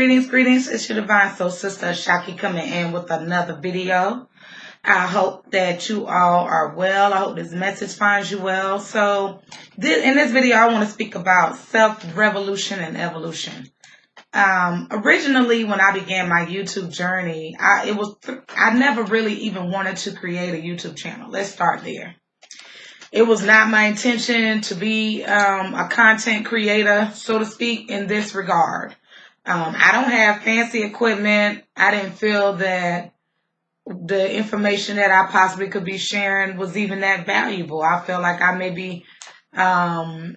Greetings. It's your Divine Soul Sister Shaki coming in with another video. I hope that you all are well. I hope this message finds you well. So in this video, I want to speak about self-revolution and evolution. Originally, when I began my YouTube journey, I never really even wanted to create a YouTube channel. Let's start there. It was not my intention to be a content creator, so to speak, in this regard. I don't have fancy equipment. I didn't feel that the information that I possibly could be sharing was even that valuable. I felt like I maybe, I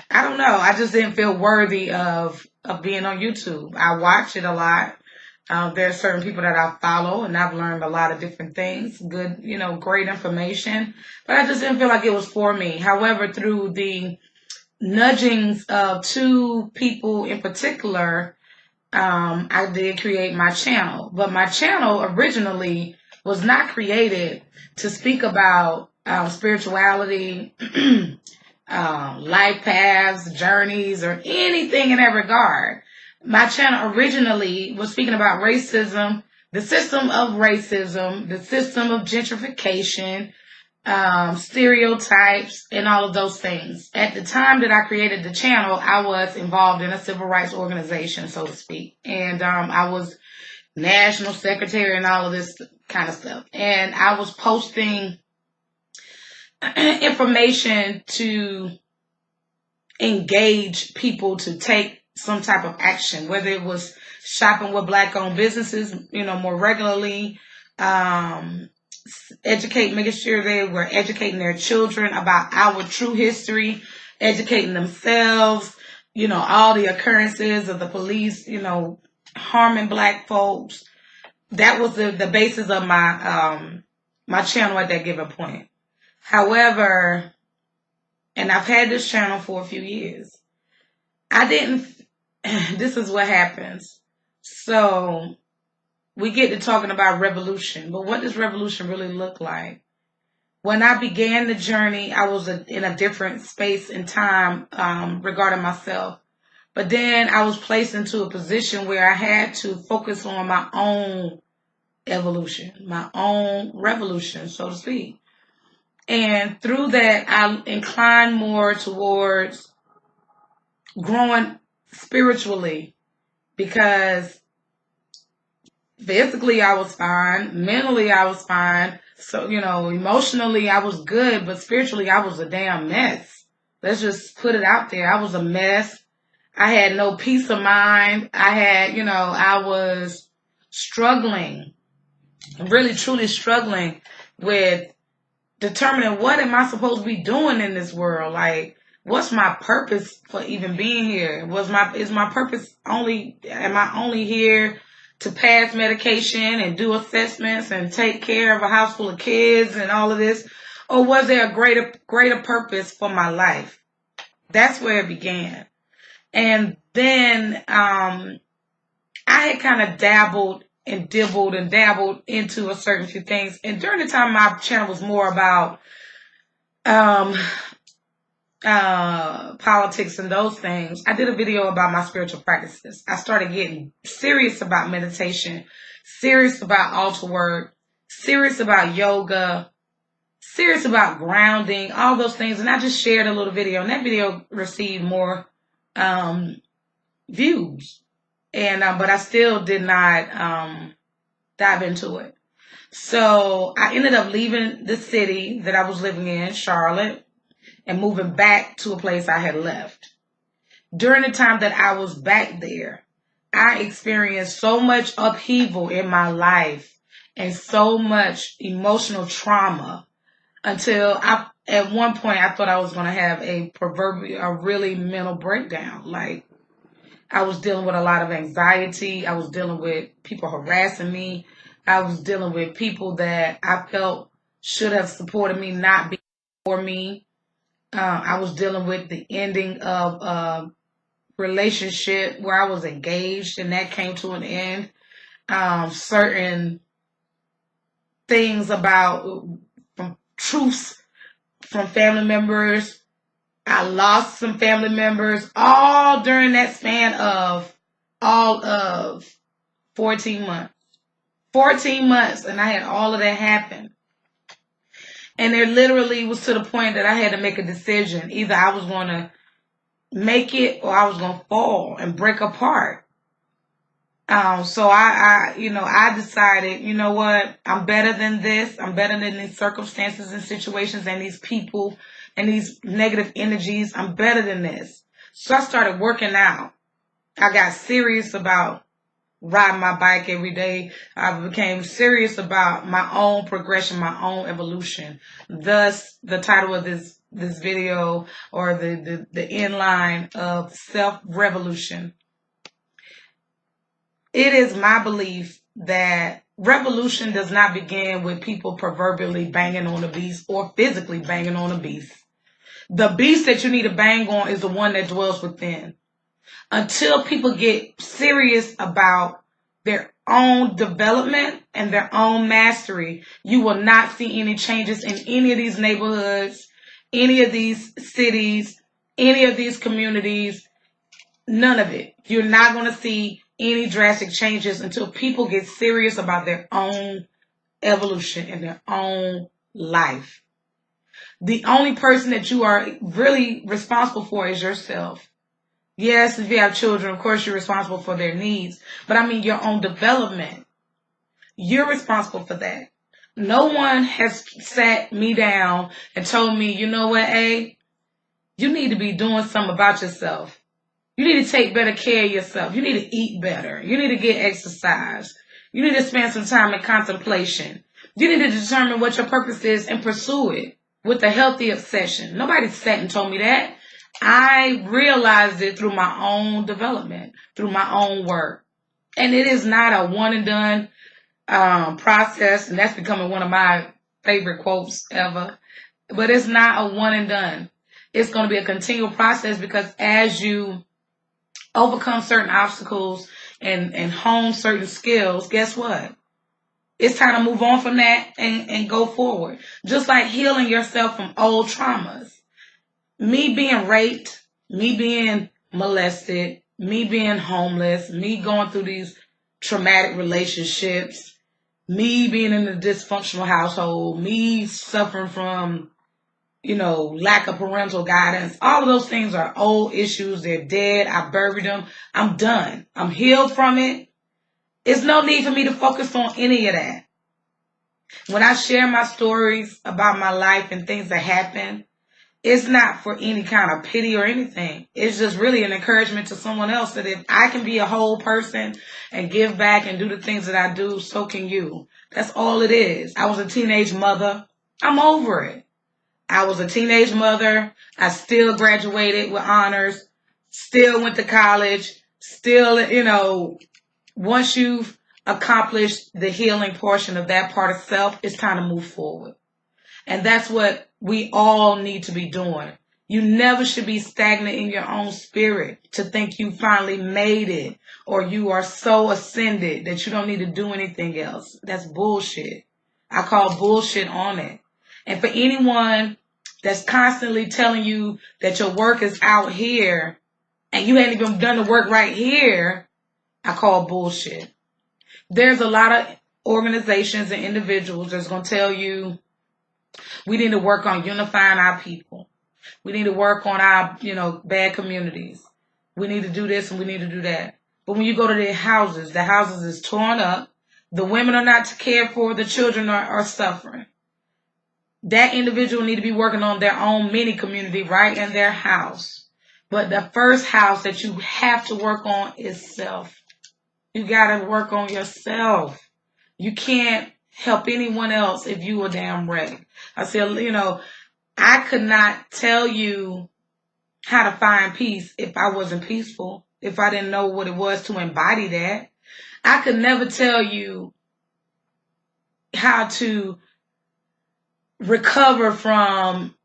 don't know. I just didn't feel worthy of being on YouTube. I watch it a lot. There are certain people that I follow, and I've learned a lot of different things, good, great information, but I just didn't feel like it was for me. However, through the nudgings of two people in particular, I did create my channel. But my channel originally was not created to speak about spirituality, life paths, journeys, or anything in that regard. My channel originally was speaking about racism, the system of racism, the system of gentrification, stereotypes, and all of those things. At the time that I created the channel, I was involved in a civil rights organization, so to speak. And I was national secretary and all of this kind of stuff. And I was posting information to engage people to take some type of action, whether it was shopping with Black-owned businesses, more regularly, making sure they were educating their children about our true history, educating themselves, all the occurrences of the police, harming Black folks. That was the basis of my my channel at that given point. However, and I've had this channel for a few years, this is what happens. So we get to talking about revolution, but what does revolution really look like? When I began the journey, I was in a different space and time regarding myself. But then I was placed into a position where I had to focus on my own evolution, my own revolution, so to speak. And through that, I inclined more towards growing spiritually, because physically I was fine, mentally I was fine, so emotionally I was good, but spiritually I was a damn mess. Let's just put it out there. I was a mess. I had no peace of mind. I was struggling, really truly struggling with determining what am I supposed to be doing in this world. Like, what's my purpose for even being here? Is my purpose am I only here to pass medication and do assessments and take care of a house full of kids and all of this? Or was there a greater purpose for my life? That's where it began. And then I had kind of dabbled into a certain few things. And during the time my channel was more about politics and those things, I did a video about my spiritual practices. I started getting serious about meditation, serious about altar work, serious about yoga, serious about grounding, all those things. And I just shared a little video, and that video received more views. And but I still did not dive into it. So I ended up leaving the city that I was living in, Charlotte, and moving back to a place I had left. During the time that I was back there, I experienced so much upheaval in my life and so much emotional trauma until at one point I thought I was going to have a really mental breakdown. Like, I was dealing with a lot of anxiety. I was dealing with people harassing me. I was dealing with people that I felt should have supported me, not being for me. I was dealing with the ending of a relationship where I was engaged, and that came to an end. Certain things about truths from family members. I lost some family members all during that span of all of 14 months. 14 months, and I had all of that happen. And it literally was to the point that I had to make a decision. Either I was going to make it or I was going to fall and break apart. So I decided, you know what? I'm better than this. I'm better than these circumstances and situations and these people and these negative energies. I'm better than this. So I started working out. I got serious about riding my bike every day. I became serious about my own progression, my own evolution. Thus, the title of this video, or the end line of self-revolution. It is my belief that revolution does not begin with people proverbially banging on a beast or physically banging on a beast. The beast that you need to bang on is the one that dwells within. Until people get serious about their own development and their own mastery, you will not see any changes in any of these neighborhoods, any of these cities, any of these communities, none of it. You're not going to see any drastic changes until people get serious about their own evolution and their own life. The only person that you are really responsible for is yourself. Yes, if you have children, of course you're responsible for their needs. But I mean your own development. You're responsible for that. No one has sat me down and told me, you know what, A? You need to be doing something about yourself. You need to take better care of yourself. You need to eat better. You need to get exercise. You need to spend some time in contemplation. You need to determine what your purpose is and pursue it with a healthy obsession. Nobody sat and told me that. I realized it through my own development, through my own work. And it is not a one and done process. And that's becoming one of my favorite quotes ever. But it's not a one and done. It's going to be a continual process, because as you overcome certain obstacles and hone certain skills, guess what? It's time to move on from that and go forward. Just like healing yourself from old traumas. Me being raped, me being molested, me being homeless, me going through these traumatic relationships, me being in a dysfunctional household, me suffering from, lack of parental guidance. All of those things are old issues. They're dead. I buried them. I'm done. I'm healed from it. It's no need for me to focus on any of that. When I share my stories about my life and things that happen, it's not for any kind of pity or anything. It's just really an encouragement to someone else that if I can be a whole person and give back and do the things that I do, so can you. That's all it is. I was a teenage mother. I'm over it. I was a teenage mother. I still graduated with honors, still went to college, still, once you've accomplished the healing portion of that part of self, it's time to move forward. And that's what we all need to be doing. You never should be stagnant in your own spirit to think you finally made it or you are so ascended that you don't need to do anything else. That's bullshit. I call bullshit on it. And for anyone that's constantly telling you that your work is out here and you ain't even done the work right here, I call bullshit. There's a lot of organizations and individuals that's going to tell you we need to work on unifying our people. We need to work on our, bad communities. We need to do this and we need to do that. But when you go to their houses, the houses is torn up. The women are not cared for. The children are suffering. That individual need to be working on their own mini community right in their house. But the first house that you have to work on is self. You got to work on yourself. You can't help anyone else if you a damn wreck. I said, I could not tell you how to find peace if I wasn't peaceful, if I didn't know what it was to embody that. I could never tell you how to recover from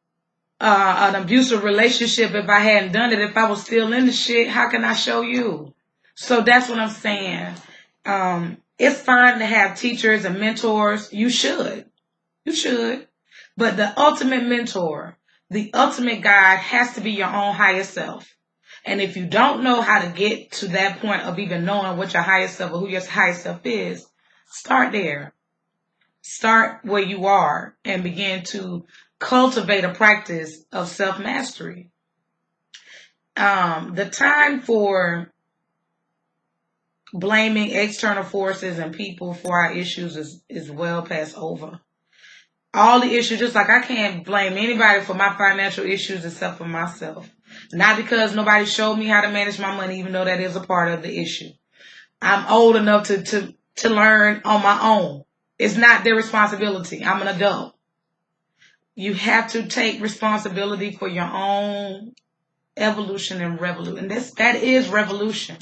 an abusive relationship if I hadn't done it. If I was still in the shit, how can I show you? So that's what I'm saying. It's fine to have teachers and mentors. You should. But the ultimate mentor, the ultimate guide has to be your own higher self. And if you don't know how to get to that point of even knowing what your highest self or who your highest self is, start there. Start where you are and begin to cultivate a practice of self-mastery. The time for blaming external forces and people for our issues is well past over. All the issues, just like I can't blame anybody for my financial issues except for myself. Not because nobody showed me how to manage my money, even though that is a part of the issue. I'm old enough to learn on my own. It's not their responsibility. I'm an adult. You have to take responsibility for your own evolution and revolution. And that is revolution.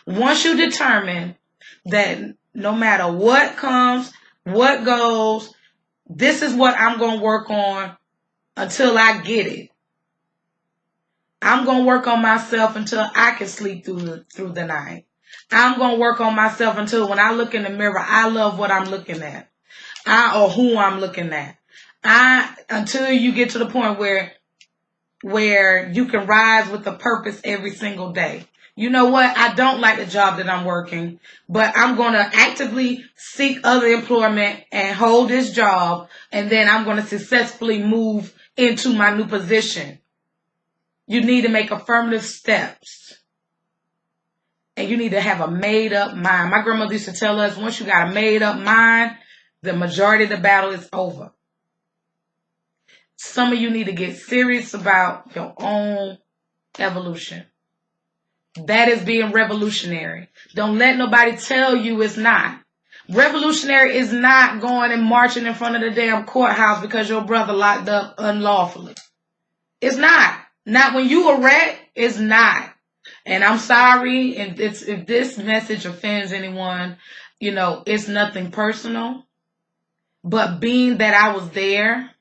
Once you determine that no matter what comes, what goes, this is what I'm going to work on until I get it. I'm going to work on myself until I can sleep through the night. I'm going to work on myself until when I look in the mirror, I love what I'm looking at. Or who I'm looking at. Until you get to the point where you can rise with a purpose every single day. You know what? I don't like the job that I'm working, but I'm going to actively seek other employment and hold this job, and then I'm going to successfully move into my new position. You need to make affirmative steps, and you need to have a made-up mind. My grandmother used to tell us, once you got a made-up mind, the majority of the battle is over. Some of you need to get serious about your own evolution. That is being revolutionary. Don't let nobody tell you it's not. Revolutionary is not going and marching in front of the damn courthouse because your brother locked up unlawfully. It's not. Not when you a rat. It's not. And I'm sorry if this message offends anyone. You know, it's nothing personal. But being that I was there,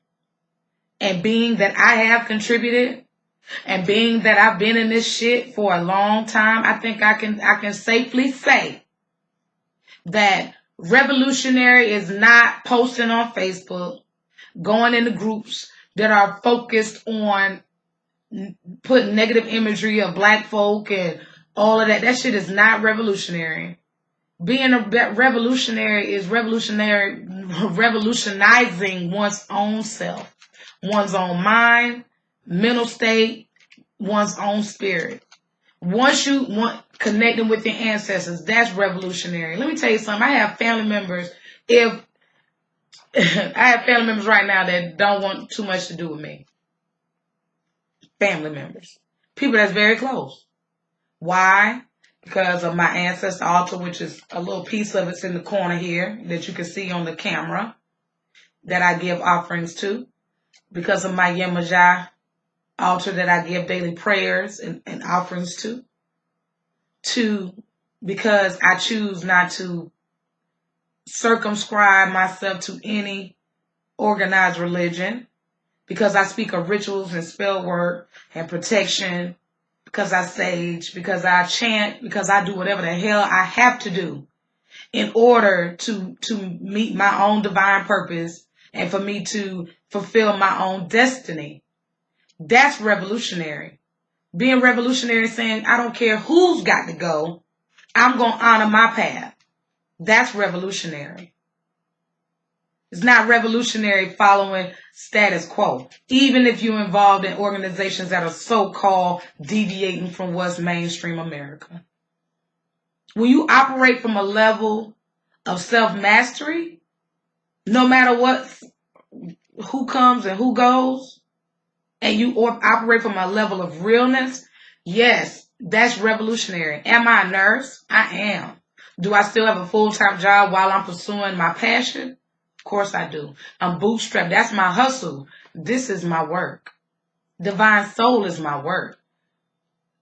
and being that I have contributed, and being that I've been in this shit for a long time, I think I can safely say that revolutionary is not posting on Facebook, going into groups that are focused on putting negative imagery of black folk and all of that. That shit is not revolutionary. Being a revolutionary is revolutionizing one's own self, one's own mind, mental state, one's own spirit. Once you want connecting with your ancestors, that's revolutionary. Let me tell you something. I have family members. I have family members right now that don't want too much to do with me. Family members. People that's very close. Why? Because of my ancestor altar, which is a little piece of it's in the corner here that you can see on the camera that I give offerings to. Because of my Yemajah altar that I give daily prayers and offerings to. Because I choose not to circumscribe myself to any organized religion. Because I speak of rituals and spell work and protection. Because I sage. Because I chant. Because I do whatever the hell I have to do in order to meet my own divine purpose and for me to fulfill my own destiny. That's revolutionary. Being revolutionary is saying, I don't care who's got to go. I'm going to honor my path. That's revolutionary. It's not revolutionary following status quo. Even if you're involved in organizations that are so-called deviating from what's mainstream America. When you operate from a level of self-mastery, no matter who comes and who goes, and you operate from a level of realness, yes, that's revolutionary. Am I a nurse? I am. Do I still have a full-time job while I'm pursuing my passion? Of course I do. I'm bootstrapped. That's my hustle. This is my work. Divine Soul is my work.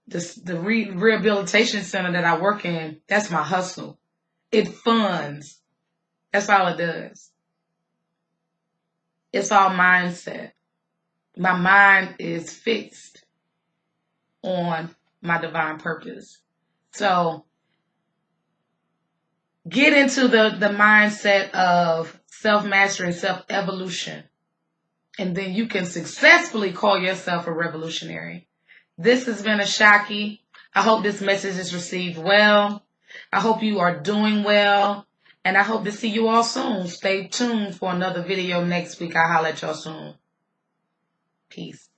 The rehabilitation center that I work in, that's my hustle. It funds. That's all it does. It's all mindset. My mind is fixed on my divine purpose. So get into the mindset of self-mastery and self-evolution. And then you can successfully call yourself a revolutionary. This has been Ashaki. I hope this message is received well. I hope you are doing well. And I hope to see you all soon. Stay tuned for another video next week. I'll holler at y'all soon. Peace.